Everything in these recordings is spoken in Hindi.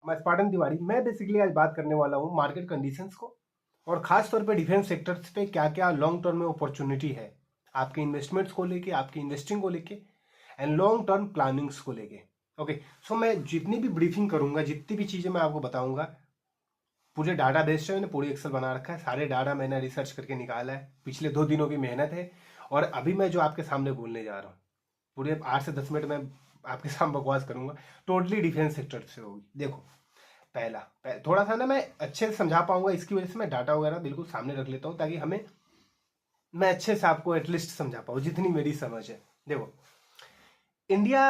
मैं स्पार्टन तिवारी। मैं बेसिकली आज बात करने वाला हूँ मार्केट कंडीशंस को और खास तौर पे डिफेंस सेक्टर्स पे क्या क्या लॉन्ग टर्म में अपॉर्चुनिटी है आपके इन्वेस्टमेंट्स को लेके, आपकी इन्वेस्टिंग को लेके एंड लॉन्ग टर्म प्लानिंग्स को लेके। ओके, सो मैं जितनी भी ब्रीफिंग करूंगा, जितनी भी चीज़ें मैं आपको बताऊंगा, पूरे डाटा बेस्ड है। मैंने पूरी एक्सेल बना रखा है, सारे डाटा मैंने रिसर्च करके निकाला है, पिछले 2 दिनों की मेहनत है। और अभी मैं जो आपके सामने बोलने जा रहा हूँ, पूरे 8 से 10 मिनट में आपके सामने बकवास करूंगा, टोटली डिफेंस सेक्टर से होगी। देखो, थोड़ा सा ना मैं अच्छे से समझा पाऊंगा, इसकी वजह से मैं डाटा वगैरह बिल्कुल सामने रख लेता हूँ ताकि मैं अच्छे से आपको एटलीस्ट समझा पाऊँ जितनी मेरी समझ है। देखो, इंडिया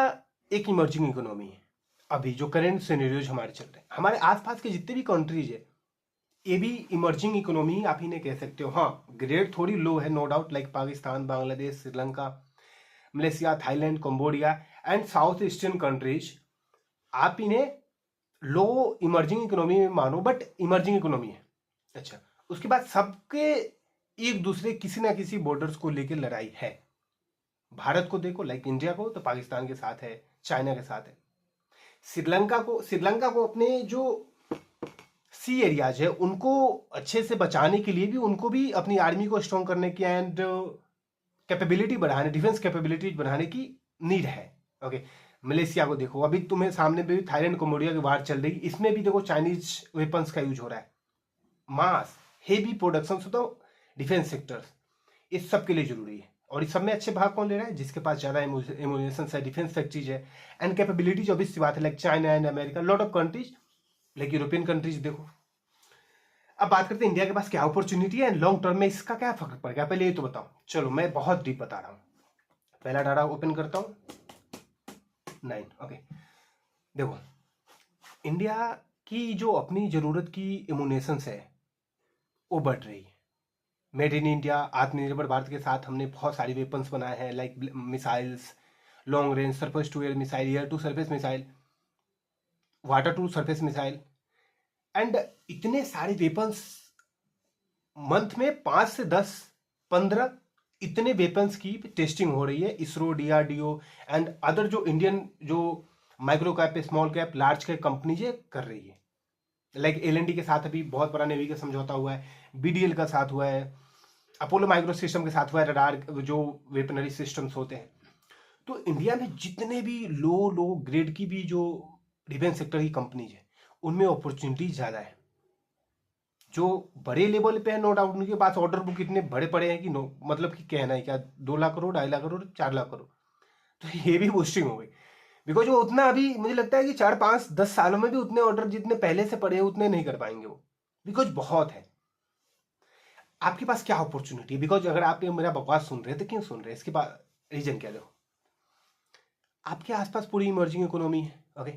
एक इमर्जिंग इकोनॉमी है। अभी जो करंट सिनेरियोज हमारे चल रहे हैं, हमारे आसपास के जितने भी कंट्रीज है, ये भी इमर्जिंग इकोनॉमी आप इन्हें कह सकते हो। हाँ, ग्रेड थोड़ी लो है, no doubt, like Pakistan, Bangladesh, Sri Lanka, Malaysia, Thailand, Cambodia and south eastern countries. आप इन्हें लो इमर्जिंग इकोनॉमी में मानो, बट इमर्जिंग इकोनॉमी है। अच्छा, उसके बाद सबके एक दूसरे किसी ना किसी बॉर्डर्स को लेकर लड़ाई है। भारत को देखो, लाइक इंडिया को, तो पाकिस्तान के साथ है, चाइना के साथ है। श्रीलंका को अपने जो सी एरियाज है उनको अच्छे से बचाने के लिए भी, उनको भी अपनी आर्मी को स्ट्रॉन्ग करने की एंड कैपेबिलिटी बढ़ाने, डिफेंस कैपेबिलिटी बढ़ाने की नीड है। ओके, मलेशिया को देखो, अभी तुम्हें सामने भी थाईलैंड कम्बोडिया की वार चल रही, इसमें भी देखो चाइनीज वेपन्स का यूज हो रहा है। मास हेवी प्रोडक्शन तो डिफेंस सेक्टर्स इस सब के लिए जरूरी है। और इस सब में अच्छे भाग कौन ले रहा है? जिसके पास ज्यादा एमुनेशन है, डिफेंस फैक्ट्रीज है एंड कैपेबिलिटीज। ऑब्वियस सी बात है, like China and America, lot of countries, like European countries देखो। अब बात करते हैं इंडिया के पास क्या अपॉर्चुनिटी है, लॉन्ग टर्म में इसका क्या फर्क पड़ेगा, पहले ये तो बताओ। चलो, मैं बहुत डीप बता रहा हूँ। पहला डाटा ओपन करता हूँ, 9। ओके, देखो, इंडिया की जो अपनी जरूरत की इम्यूनेशंस है वो बढ़ रही है। मेड इन इंडिया, आत्मनिर्भर भारत के साथ हमने बहुत सारी वेपन्स बनाए हैं, like missiles, long range, surface to air missile, air to surface missile, water to surface missile and इतने सारे वेपन्स। मंथ में 5 से 10, 15 इतने वेपन्स की टेस्टिंग हो रही है। इसरो, डीआरडीओ एंड अदर जो इंडियन जो micro cap, small cap, large cap companies कर रही है। लाइक एलएनडी के साथ अभी बहुत बड़ा नेवी का समझौता हुआ है, बीडीएल का साथ हुआ है, अपोलो माइक्रो सिस्टम के साथ हुआ है, रडार जो वेपनरी सिस्टम्स होते हैं। तो इंडिया में जितने भी लो लो ग्रेड की भी जो डिफेंस सेक्टर की कंपनीज है, उनमें अपॉर्चुनिटीज ज्यादा है। जो बड़े लेवल पे है, नो डाउट, उनके पास ऑर्डर बुक इतने बड़े पड़े हैं कि नो मतलब कि कहना है क्या, 2 लाख करोड़, 2.5 लाख करोड़, 4 लाख करोड़। तो ये भी बूस्टिंग हो गई, बिकॉज वो उतना अभी मुझे लगता है कि 4, 5, 10 सालों में भी उतने ऑर्डर जितने पहले से पड़े हैं उतने नहीं कर पाएंगे वो, बिकॉज बहुत है। आपके पास क्या अपॉर्चुनिटी है? बिकॉज अगर आप ये मेरा बकवास सुन रहे हैं तो क्यों सुन रहे हैं, इसके बाद रीजन क्या? देखो, आपके आसपास पूरी इमर्जिंग इकोनॉमी है। ओके,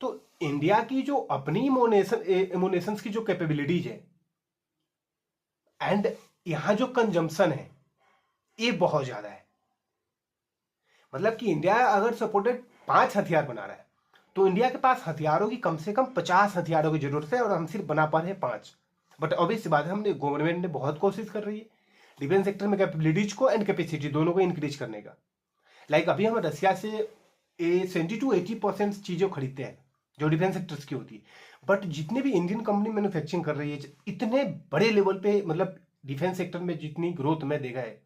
तो इंडिया की जो अपनी इमोनेशन की जो कैपेबिलिटीज है एंड यहां जो कंजम्पशन है, ये बहुत ज्यादा है। मतलब कि इंडिया अगर सपोर्टेड 5 हथियार बना रहा है, तो इंडिया के पास हथियारों की कम से कम 50 हथियारों की जरूरत है, और हम सिर्फ बना पा रहे हैं 5। बट ऑब्वियस बात है, हमने गवर्नमेंट ने बहुत कोशिश कर रही है डिफेंस सेक्टर में कैपेबिलिटीज को एंड कैपेसिटी दोनों को इंक्रीज करने का। लाइक अभी हम रशिया से 70 to 80% चीजें खरीदते हैं जो डिफेंस सेक्टर्स की होती है। बट जितने भी इंडियन कंपनी मैन्युफैक्चरिंग कर रही है इतने बड़े लेवल पे, मतलब डिफेंस सेक्टर में जितनी ग्रोथ मैं देखा है,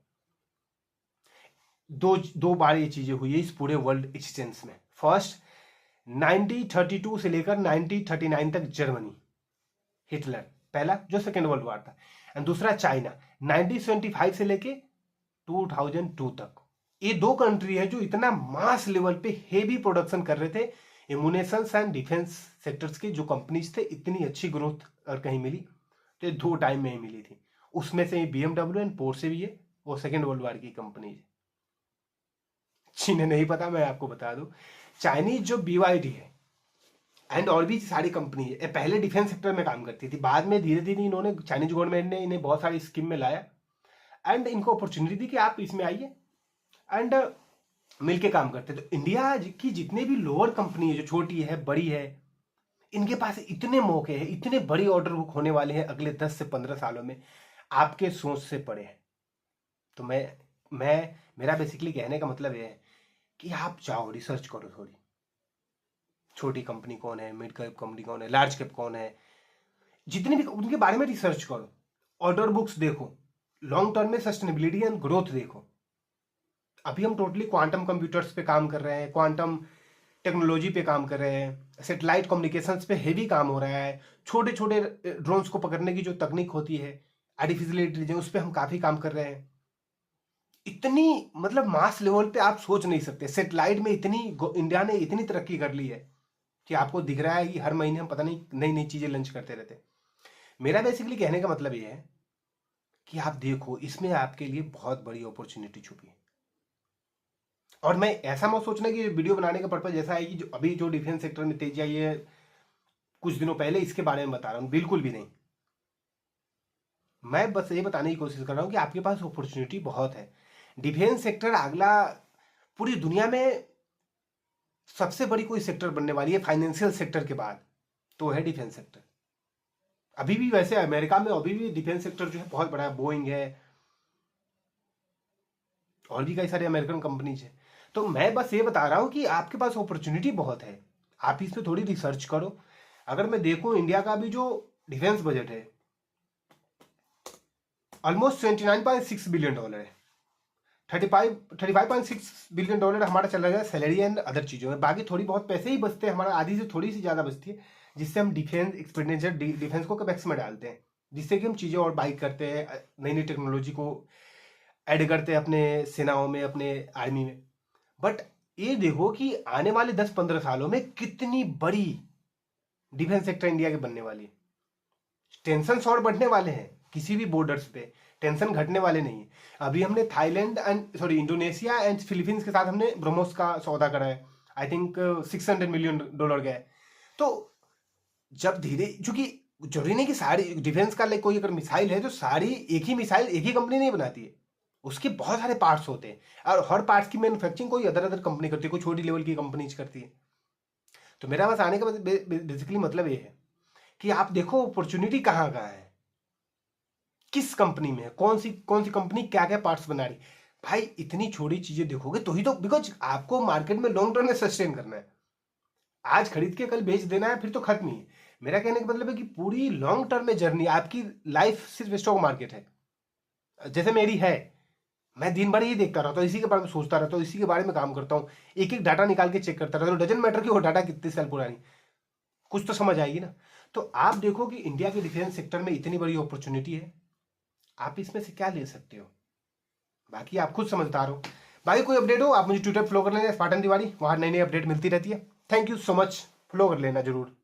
दो दो बार ये चीजें हुई है इस पूरे वर्ल्ड एक्सचेंज में। फर्स्ट, 1932 से लेकर 1939 तक जर्मनी, हिटलर पहला जो सेकेंड वर्ल्ड वॉर था, एंड दूसरा चाइना 1975 से लेके 2002 तक। ये 2 कंट्री है जो इतना मास लेवल पे हेवी प्रोडक्शन कर रहे थे इम्यूनेशन एंड डिफेंस सेक्टर्स के। जो कंपनीज थे, इतनी अच्छी ग्रोथ अगर कहीं मिली तो ये 2 टाइम में ही मिली थी। उसमें से बीएमडब्ल्यू एंड पोर्शे भी है, वो सेकेंड वर्ल्ड वॉर की कंपनीज। जिन्हें नहीं पता मैं आपको बता दूं, चाइनीज जो बीवाईडी है एंड और भी सारी कंपनी है, ये पहले डिफेंस सेक्टर में काम करती थी। बाद में धीरे धीरे इन्होंने, चाइनीज गवर्नमेंट ने इन्हें बहुत सारी स्कीम में लाया एंड इनको अपॉर्चुनिटी दी कि आप इसमें आइए एंड मिलके काम करते। तो इंडिया की जितने भी लोअर कंपनी है, जो छोटी है, बड़ी है, इनके पास इतने मौके हैं, इतने बड़े ऑर्डर बुक होने वाले हैं अगले 10 से 15 सालों में, आपके सोच से परे हैं। तो मेरा बेसिकली कहने का मतलब यह है कि आप जाओ, रिसर्च करो थोड़ी, छोटी कंपनी कौन है, मिड कैप कंपनी कौन है, लार्ज कैप कौन है, जितने भी उनके बारे में रिसर्च करो, ऑर्डर बुक्स देखो, लॉन्ग टर्म में सस्टेनेबिलिटी एंड ग्रोथ देखो। अभी हम टोटली क्वांटम कंप्यूटर्स पे काम कर रहे हैं, क्वांटम टेक्नोलॉजी पे काम कर रहे हैं, सैटेलाइट कम्युनिकेशंस पे हेवी काम हो रहा है, छोटे छोटे ड्रोन्स को पकड़ने की जो तकनीक होती है आर्टिफिशियल इंटेलिजेंस, उस पर हम काफी काम कर रहे हैं। इतनी मतलब मास लेवल पे आप सोच नहीं सकते, सैटेलाइट में इतनी इंडिया ने इतनी तरक्की कर ली है कि आपको दिख रहा है कि हर महीने हम पता नहीं नई नई चीजें लॉन्च करते रहते हैं। मेरा बेसिकली कहने का मतलब ये है कि आप देखो, इसमें आपके लिए बहुत बड़ी अपॉर्चुनिटी छुपी है। और मैं ऐसा मत सोचना कि वीडियो बनाने का पर्पज ऐसा है कि जो अभी जो डिफेंस सेक्टर में तेजी आई है कुछ दिनों पहले, इसके बारे में बता रहा हूं, बिल्कुल भी नहीं। मैं बस ये बताने की कोशिश कर रहा हूं कि आपके पास अपॉर्चुनिटी बहुत है। डिफेंस सेक्टर अगला पूरी दुनिया में सबसे बड़ी कोई सेक्टर बनने वाली है फाइनेंशियल सेक्टर के बाद, तो है डिफेंस सेक्टर। अभी भी वैसे अमेरिका में अभी भी डिफेंस सेक्टर जो है बहुत बड़ा है, बोइंग है और भी कई सारे अमेरिकन कंपनीज है। तो मैं बस ये बता रहा हूं कि आपके पास अपॉर्चुनिटी बहुत है, आप इसमें थोड़ी रिसर्च करो। अगर मैं देखूं इंडिया का भी जो डिफेंस बजट है ऑलमोस्ट $29.6 बिलियन है। 35.6 बिलियन डॉलर हमारा चला जाए सैलरी एंड अदर चीज़ों में, बाकी थोड़ी बहुत पैसे ही बचते हैं, हमारा आधी से थोड़ी सी ज़्यादा बचती है, जिससे हम डिफेंस एक्सपेंडिचर डिफेंस को कैपेक्स में डालते हैं, जिससे कि हम चीज़ें और बाई करते हैं, नई नई टेक्नोलॉजी को ऐड करते हैं अपने सेनाओं में, अपने आर्मी में। बट ये देखो कि आने वाले 10-15 सालों में कितनी बड़ी डिफेंस सेक्टर इंडिया के बनने वाली है। टेंशन और बढ़ने वाले हैं, किसी भी बॉर्डर्स पे टेंशन घटने वाले नहीं है। अभी हमने Thailand and Indonesia and Philippines के साथ हमने ब्रह्मोस का सौदा करा है, आई थिंक $600 मिलियन का है। तो जब धीरे, चूंकि जरूरी नहीं कि सारी डिफेंस का कोई अगर मिसाइल है तो सारी एक ही मिसाइल एक ही कंपनी नहीं बनाती है, उसके बहुत सारे पार्ट्स होते हैं और हर पार्ट्स की मैन्युफैक्चरिंग कोई अदर अदर कंपनी करती है, कोई छोटी लेवल की कंपनीज करती है। तो मेरा बस आने का बेसिकली मतलब ये है कि आप देखो अपॉर्चुनिटी कहाँ कहाँ है, किस कंपनी में है, कौन सी कंपनी क्या क्या पार्ट्स बना रही। भाई इतनी छोटी चीजें देखोगे तो ही तो, बिकॉज आपको मार्केट में लॉन्ग टर्म में सस्टेन करना है, आज खरीद के कल बेच देना है फिर तो खत्म ही है। मेरा कहने का मतलब है कि पूरी लॉन्ग टर्म में जर्नी, आपकी लाइफ सिर्फ स्टॉक मार्केट है जैसे मेरी है। मैं दिन भर ही देखता रहता हूँ, इसी के बारे में सोचता रहता हूँ, इसी के बारे में काम करता हूँ, एक एक डाटा निकाल के चेक करता रहता हूँ, डजंट मैटर कि वो डाटा कितने साल पुरानी, कुछ तो समझ आएगी ना। तो आप देखो कि इंडिया के डिफेंस सेक्टर में इतनी बड़ी अपॉर्चुनिटी है, आप इसमें से क्या ले सकते हो, बाकी आप खुद समझदार हो। बाकी कोई अपडेट हो आप मुझे ट्विटर फॉलो कर लेना, स्पार्टन तिवारी, वहां नई नई अपडेट मिलती रहती है। Thank you so much, follow कर लेना जरूर।